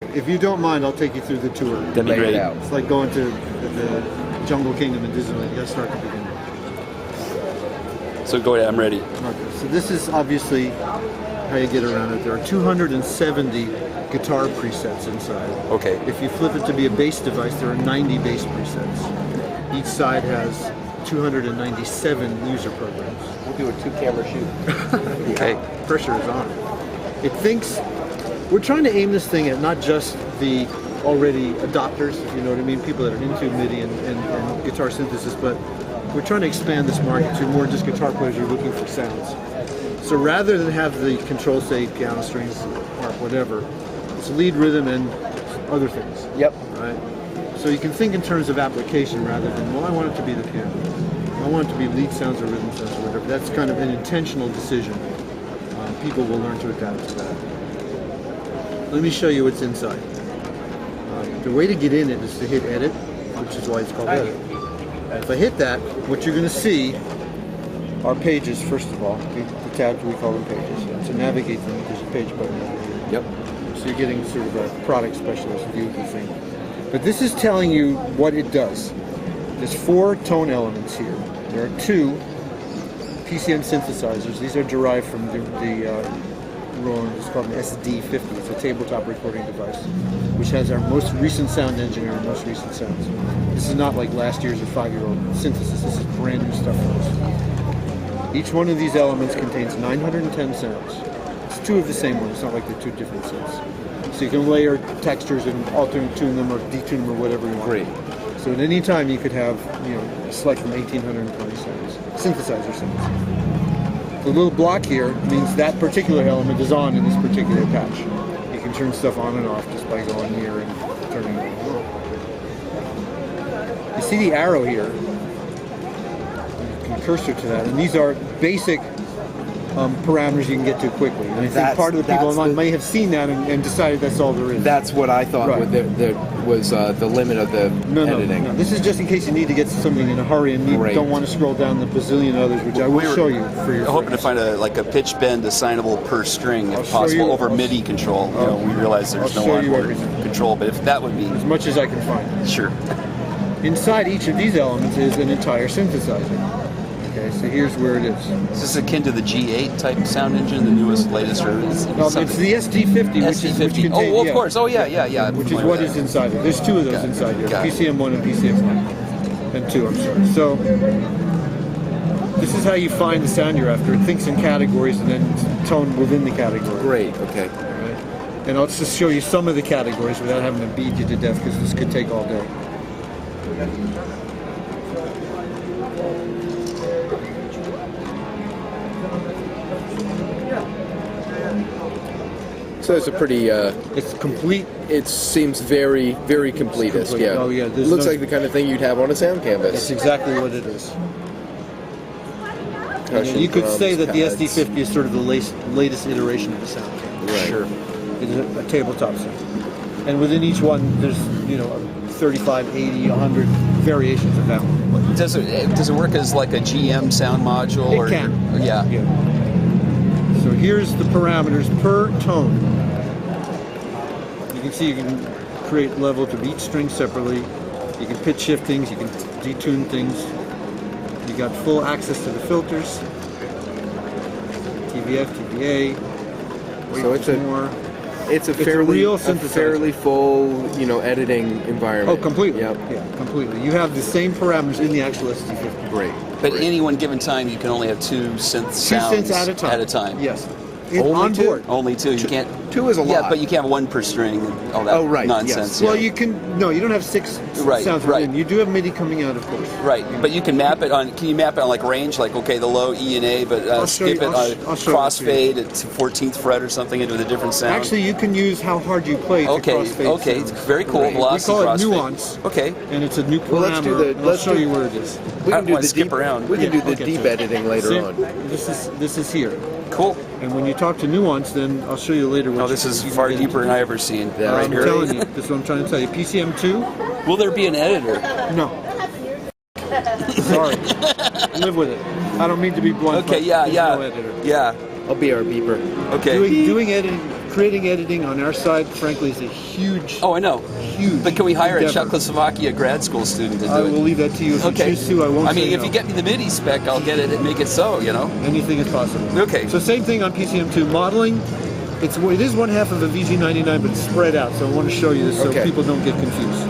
If you don't mind, I'll take you through the tour. That'd be great. It's like going to the Jungle Kingdom in Disneyland. You gotta start at the beginning. So go ahead, I'm ready. Okay, so this is obviously how you get around it. There are 270 guitar presets inside. Okay. If you flip it to be a bass device, there are 90 bass presets. Each side has 297 user programs. We'll do a 2-camera shoot. Okay. Pressure is on. It thinks, we're trying to aim this thing at not just the already adopters, if you know what I mean, people that are into MIDI and guitar synthesis, but we're trying to expand this market to more just guitar players who are looking for sounds. So rather than have the control, say, piano strings, harp, whatever, it's lead, rhythm, and other things. Yep. Right? So you can think in terms of application rather than, well, I want it to be the piano. I want it to be lead sounds or rhythm sounds or whatever. That's kind of an intentional decision. People will learn to adapt to that. Let me show you what's inside. The way to get in it is to hit edit, which is why it's called edit. If I hit that, what you're going to see are pages, first of all. The tabs, we call them pages. To navigate them, there's a page button over here. Yep. So you're getting sort of a product specialist view of the thing. But this is telling you what it does. There's 4 tone elements here. There are 2 PCM synthesizers. These are derived from the Roland, it's called an SD-50. It's a tabletop recording device, which has our most recent sound engine and our most recent sounds. This is not like last year's or 5-year-old synthesis. This is brand new stuff for us. Each one of these elements contains 910 sounds. It's 2 of the same one. It's not like they're 2 different sets. So you can layer textures and alternate tune them or detune them or whatever you want. Great. So at any time you could have, select from 1,820 sounds, synthesizer sounds. The little block here means that particular element is on in this particular patch. You can turn stuff on and off just by going here and turning it on. You see the arrow here? You can cursor to that, and these are basic parameters you can get to quickly. And I think part of the people online may have seen that and decided that's all there is. That's what I thought Right. was the limit of the editing. No. This is just in case you need to get something in a hurry and you don't want to scroll down the bazillion others, which I will show you for your hoping to friends. find a pitch bend assignable per string, if I'll show possible, you- over MIDI control. We realize there's I'll no show you onboard everything. control, but if that would be As much as I can find. sure. Inside each of these elements is an entire synthesizer. Okay, so here's where it is. Is this akin to the G8 type sound engine, the newest, latest, or It's the SD-50, which SD50? contains, Oh, of course. Oh, yeah. which is what is inside it. There's 2 of those inside here, PCM1 and PCM1. And 2, I'm sorry. So this is how you find the sound you're after. It thinks in categories and then tone within the category. Great. Okay. All right? And I'll just show you some of the categories without having to beat you to death because this could take all day. So it's a pretty. It's complete. It seems very, very completist. complete. Yeah. Oh, yeah, there's Looks no- like the kind of thing you'd have on a sound That's canvas. exactly what it is. Percussion, You could drums, say that the pads. SD-50 is sort of the latest iteration of the sound canvas. Right. Sure. It is a tabletop sound. And within each one, there's 35, 80, 100 variations of that one. Does it work as like a GM sound module? It can. Yeah. So here's the parameters per tone. You can see you can create level to each string separately. You can pitch shift things. You can detune things. You got full access to the filters. TVF, TVA. So it's a real synthesizer. fairly full, editing environment. Oh, completely. Yep. Yeah, completely. You have the same parameters in the actual SD-50. Great. But at any one given time, you can only have 2 synth 2 sounds synths at a time. Yes. Only on 2? board. Only 2. You can't. 2 is a lot. Yeah, but you can't have 1 per string and all that right, nonsense. yes. Well, yeah. you can. No, you don't have 6 Right, sounds right. within. You do have MIDI coming out, of course. Right, but you can map it on. Can you map it on like range, like okay, the low E and A, but I'll show skip you- it I'll show you crossfade at 14th fret or something into a different sound? Actually, you can use how hard you play to crossfade. Okay, sounds. very cool. Right. We Velocity call it crossfade. nuance. Okay, And it's a new parameter. Well, let's do the- and I'll let's show do- you where it is. We I can do wanna the skip deep, around. We can do I'll the get deep to it. editing later See, on. This is here. cool. And when you talk to nuance, then I'll show you later. What Oh, this you is can far get deeper into. than I ever seen. Yeah, right I'm here. telling you. This is what I'm trying to tell you. PCM2? Will there be an editor? No. Sorry. Live with it. I don't mean to be blunt. Okay, but yeah, there's yeah, no editor. yeah. I'll be our beeper. Okay. Doing editing, creating editing on our side, frankly, is a huge, Oh, I know. huge. But can we hire a endeavor. Czechoslovakia grad school student to do I it? will leave that to you. If you Okay. choose to, I won't. I mean, say if no. you get me the MIDI spec, I'll get it and make it so, you know? Anything is possible. Okay. So same thing on PCM2 modeling. It is one half of a VG99, but it's spread out. So I want to show you this so Okay. people don't get confused.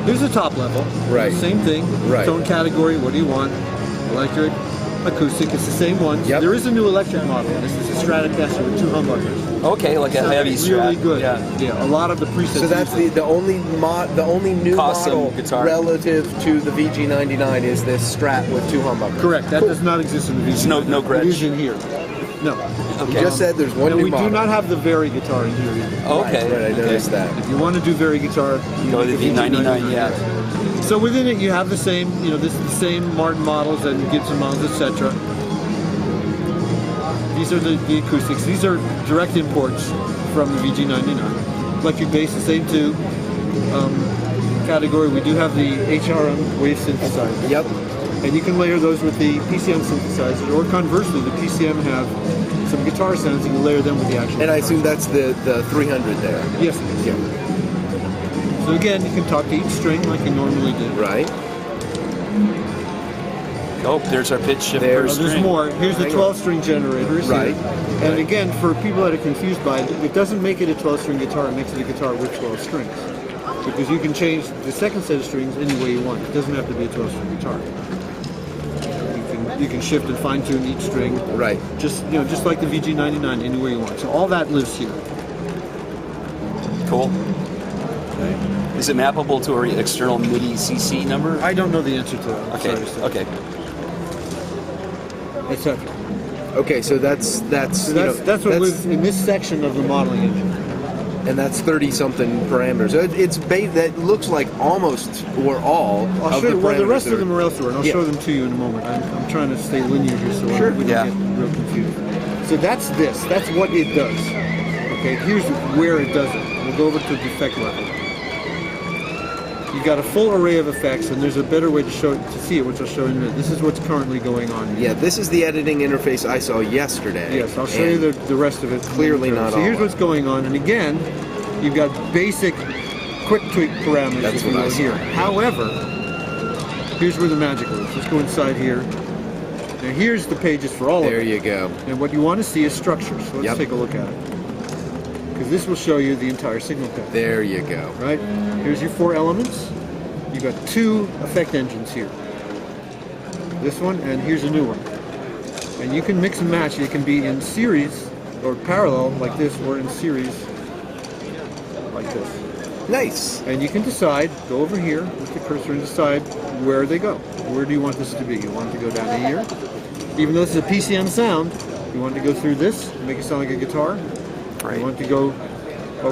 Here's the top level. Right. Same thing. Right. Tone category. What do you want? Electric, acoustic. It's the same one. Yep. There is a new electric model. This is a Stratocaster with 2 humbuckers. Okay, like a heavy Really Strat. good. Yeah. A lot of the presets. So that's use it. the only new Custom model guitar. relative to the VG99 is this Strat with 2 humbuckers. Correct. That does not exist in the VG. No It Gretsch. is in here. No. You just said there's one And new we model. do not have the Very guitar in here either. Okay. Right, I noticed that. If you want to do Very guitar, you Go to make the a V99, yeah. So within it, you have the same, this is the same Martin models and Gibson models, etc. These are the acoustics. These are direct imports from the VG99. Electric bass, the same too. Category, we do have the HRM wave synthesizer. Yep. And you can layer those with the PCM synthesizer, or conversely, the PCM have some guitar sounds, and you layer them with the actual And I guitar assume that's the 300 there. sounds. Yes, it is. Yeah. So again, you can talk to each string like you normally do. Right. Oh, there's our pitch shift per There's There's string. more. Here's the Hang on. 12-string generator. is Right. here. And again, for people that are confused by it, it doesn't make it a 12-string guitar. It makes it a guitar with 12 strings. Because you can change the second set of strings any way you want. It doesn't have to be a 12-string guitar. You can shift and fine-tune each string. Right. Just like the VG99, any way you want. So all that lives here. Cool. Is it mappable to an external MIDI CC number? I don't know the answer to that. I'm Okay. sorry to say. Okay. Etc. Okay, so that's So that's what lives in this section of the modeling engine. and that's 30 something parameters. So that looks like almost or all I'll of show the you, well, the parameters rest that of them are elsewhere, and I'll Yeah. show them to you in a moment. I'm trying to stay linear here so Sure. we don't Yeah. get real confused. So that's this. That's what it does. Okay, here's where it does it. We'll go over to the effect level. You've got a full array of effects, and there's a better way to see it, which I'll show you in a minute. This is what's currently going on here. Yeah, this is the editing interface I saw yesterday. Yes, I'll show you the rest of it. Clearly not So here's all. what's going on, and again, you've got basic quick tweak parameters That's if you what I will, saw. here. However, here's where the magic lives. Let's go inside here. Now here's the pages for all There of it. you go. And what you want to see is structure. So let's Yep. take a look at it. Because this will show you the entire signal path. There you go. Right? Here's your 4 elements. You've got 2 effect engines here. This one, and here's a new one. And you can mix and match. It can be in series or parallel like this, or in series like this. Nice. And you can decide, go over here with the cursor and decide where they go. Where do you want this to be? You want it to go down to here? Even though this is a PCM sound, you want it to go through this, make it sound like a guitar. Right. You want it to go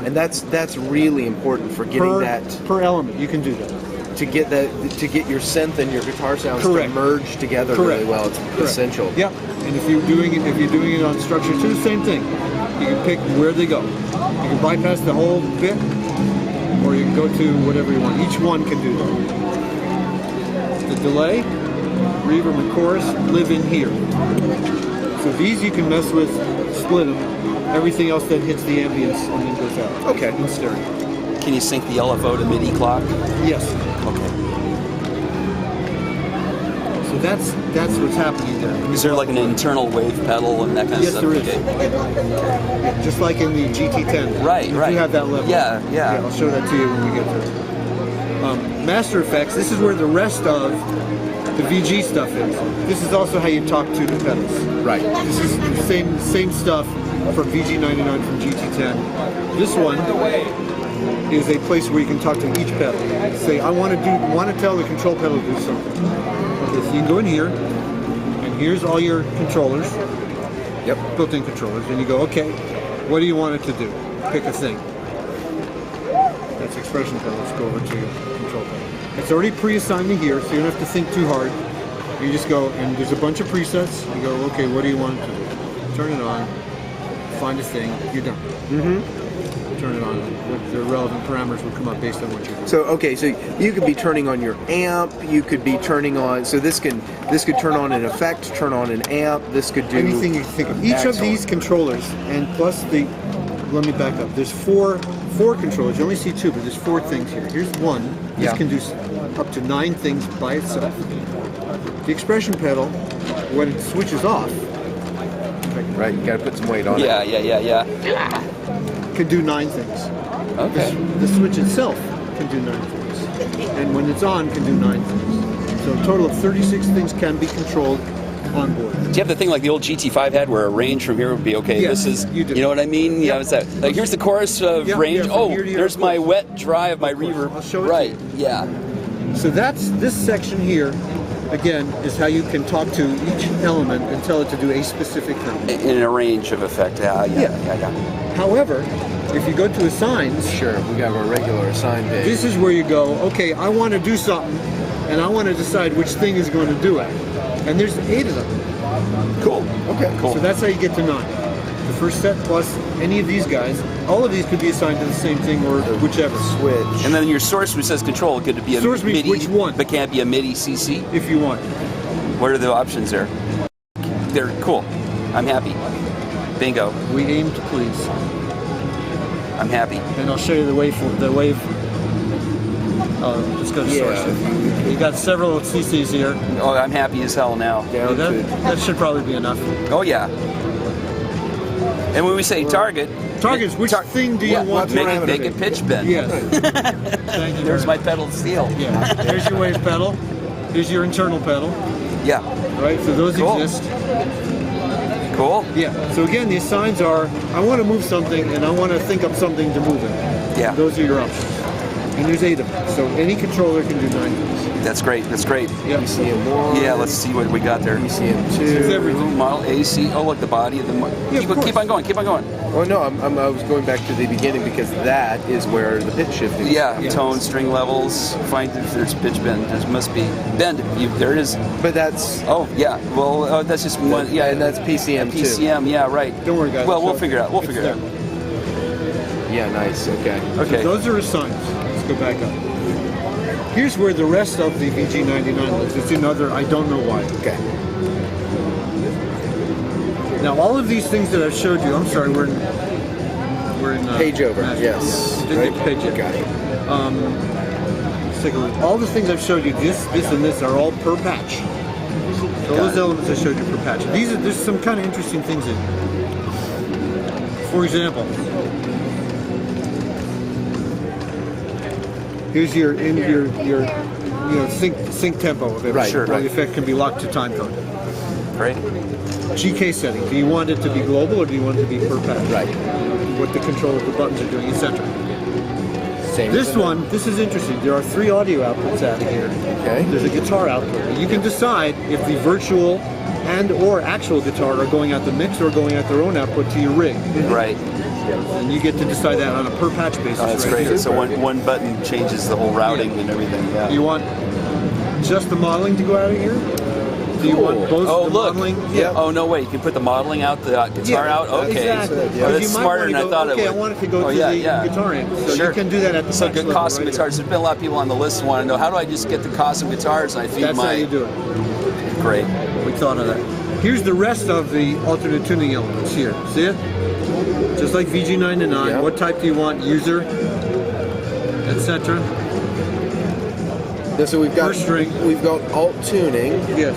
And that's really important for getting per element. You can do that. to get your synth and your guitar sounds Correct. to merge together Correct. really well. It's Correct. essential. Yep. And if you're doing it on structure 2, same thing. You can pick where they go. You can bypass the whole bit, or you can go to whatever you want. Each one can do that. The delay, reverb, and chorus live in here. So these you can mess with, split them. Everything else then hits the ambience and then goes out. Okay. In stereo. Can you sync the LFO to MIDI clock? Yes. Okay. So that's what's happening there. Is there like an internal wave pedal and that kind Yes, of there stuff? is. Okay. Just like in the GT10. Right, You right. do have that level. Yeah. I'll show that to you when we get there. Master Effects, this is where the rest of the VG stuff is. This is also how you talk to the pedals. Right. This is the same stuff from VG99 from GT10. This one is a place where you can talk to each pedal. Say, I want to tell the control pedal to do something. Okay, so you can go in here, and here's all your controllers. Yep. Built-in controllers, and you go, okay, what do you want it to do? Pick a thing. That's expression pedal. Let's go over to your control pedal. It's already pre-assigned to here, so you don't have to think too hard. You just go, and there's a bunch of presets. You go, okay, what do you want it to do? Turn it on. find a thing, you're done. Turn it on. What the relevant parameters will come up based on what you're doing. So okay, so you could be turning on your amp. You could be turning on. So this could turn on an effect, turn on an amp. This could do anything you think of. Each of these controllers, and plus the. Let me back up. There's four controllers. You only see two, but there's 4 things here. Here's one. This can do up to 9 things by itself. The expression pedal, when it switches off. Right, you got to put some weight on it. Yeah. Can do 9 things. Okay. The switch itself can do 9 things. And when it's on, can do 9 things. So a total of 36 things can be controlled on board. Do you have the thing like the old GT5 had where a range from here would be okay? Yes, this is, you do. know what I mean? Yeah, it's that. Like here's the chorus of range. from Oh, here to here, there's of my course. wet, dry of my reverb. I'll show it right. to Yeah. So that's this section here. Again, is how you can talk to each element and tell it to do a specific thing. In a range of effect. Yeah. However, if you go to assigns, Sure, we got a regular assign page. this is where you go, okay, I want to do something, and I want to decide which thing is going to do it. And there's 8 of them. Cool. Okay, Cool. So that's how you get to 9. The first set plus any of these guys, all of these could be assigned to the same thing or whichever. Switch. And then your source, which says control, could be a Source means MIDI, which one? but can't be a MIDI CC. If you want. What are the options there? They're cool. I'm happy. Bingo. We aim to please. I'm happy. And I'll show you the wave. Let's go to source. You got several CCs here. Oh, I'm happy as hell now. Down to That should probably be enough. Oh yeah. And when we say target, Targets, which thing do you want to make it pitch bend? Yes. Thank you. There's very my pedal steel. much. Yeah. There's your wave pedal. Here's your internal pedal. Yeah. Right? So those Cool. exist. Cool. Yeah. So again, the assigns are, I want to move something and I want to think up something to move it. Yeah. Those are your options. And there's 8 of them. So any controller can do 9 things. That's great. That's great. Yep. ECM1. Yeah. Let's see what we got there. It's ECM2. everything. Model AC. Oh, look, the body of the. Yeah, of course. Keep on going. Keep on going. Oh no, I was going back to the beginning because that is where the pitch shifting. Yeah. Yeah. Tone, string levels. Find if there's pitch bend. There must be bend. There it is. But that's Oh yeah. Well, that's just one. Yeah. and that's PCM too. PCM. Yeah. Right. Don't worry, guys. Well, we'll So figure it out. We'll it's figure it out. there. Yeah, nice. Okay. Okay. So those are assigns. Let's go back up. Here's where the rest of the VG99 lives. It's another, I don't know why. Okay. Now all of these things that I've showed you, I'm sorry, we're in Page over. Master. Yes. Didn't get page yet. Got it. Let's take a look. All the things I've showed you, this, and this are all per patch. So all those elements I showed you per patch. There's some kind of interesting things in here. For example, here's your sync tempo of it. Right, Sure. The effect can be locked to time code. Great. GK setting. Do you want it to be global or do you want it to be per patch? Right. What the control of the buttons are doing, etc. Same. This one, this is interesting. There are 3 audio outputs out of here. Okay. There's a guitar output. You can decide if the virtual and or actual guitar are going out the mix or going out their own output to your rig. Right. And you get to decide that on a per patch basis. Oh, that's right great. here. So one button changes the whole routing and everything. Yeah. You want just the modeling to go out of here? Do you want both Oh, the look. modeling? Yeah. Oh, no way. You can put the modeling out, the guitar out? Okay. Exactly. Oh, Because that's you might smarter wanna than I go, thought okay, it would. I want it to go Oh, to yeah, the yeah. guitar amp. So Sure. you can do that at the So patch good level custom right guitars. There's been a lot of people on the list who want to know, how do I just get the custom guitars and I feed That's my... how you do it. Great. We thought of that. Here's the rest of the alternate tuning elements here. See it? Just like VG99. Yeah. What type do you want? User, etc. Yeah, so we've got First string. We've got alt tuning. Yes.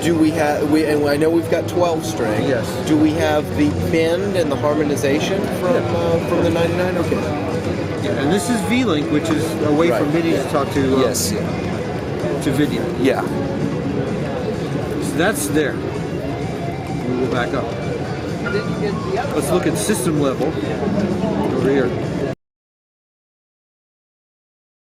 Do we have and I know we've got 12 string. Yes. Do we have the bend and the harmonization from the 99? Okay. Yeah, and this is V-Link, which is a way for Right. MIDI to talk to Yes. to video. Yeah. So that's there. We'll go back up. Let's look at system level over here.